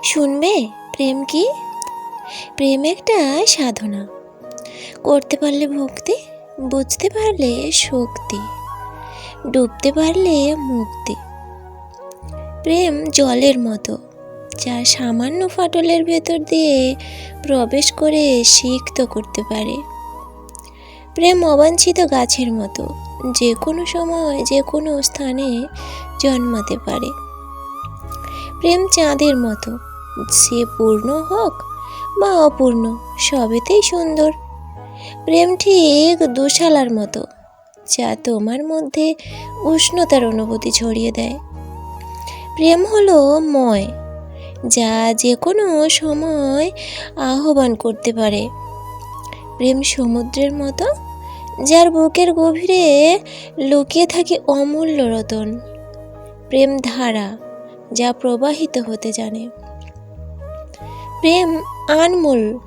শুনবে প্রেম কি? প্রেম একটা সাধনা, করতে পারলে ভক্তি, বুঝতে পারলে শক্তি, ডুবতে পারলে মুক্তি। প্রেম জলের মতো, যা সামান্য ফাটলের ভেতর দিয়ে প্রবেশ করে সিক্ত করতে পারে। প্রেম অবাঞ্ছিত গাছের মতো, যে কোনো সময় যে কোনো স্থানে জন্মাতে পারে। প্রেম চাঁদের মতো, সে পূর্ণ হোক বা অপূর্ণ, সবেতেই সুন্দর। প্রেম ঠিক দুশালার মতো, যা তোমার মধ্যে উষ্ণতার অনুভূতি ছড়িয়ে দেয়। প্রেম হলো ময়, যা যে কোনো সময় আহ্বান করতে পারে। প্রেম সমুদ্রের মতো, যার বুকের গভীরে লুকিয়ে থাকে অমূল্য রতন। প্রেম ধারা, যা প্রবাহিত হতে জানে। প্রেম আনমোল,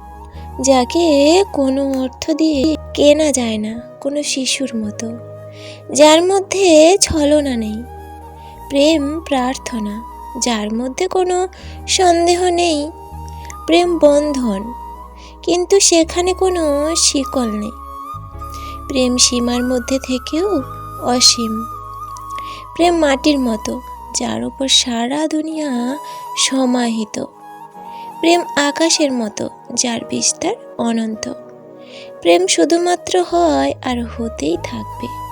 যাকে কোনো অর্থ দিয়ে কেনা যায় না, কোনো শিশুর মতো, যার মধ্যে ছলনা নেই। প্রেম প্রার্থনা, যার মধ্যে কোনো সন্দেহ নেই। প্রেম বন্ধন, কিন্তু সেখানে কোনো শিকল নেই। প্রেম সীমার মধ্যে থেকেও অসীম। প্রেম মাটির মতো, যার উপর সারা দুনিয়া সমাহিত। প্রেম আকাশের মতো, যার বিস্তার অনন্ত। প্রেম শুধুমাত্র হয় আর হতেই থাকবে।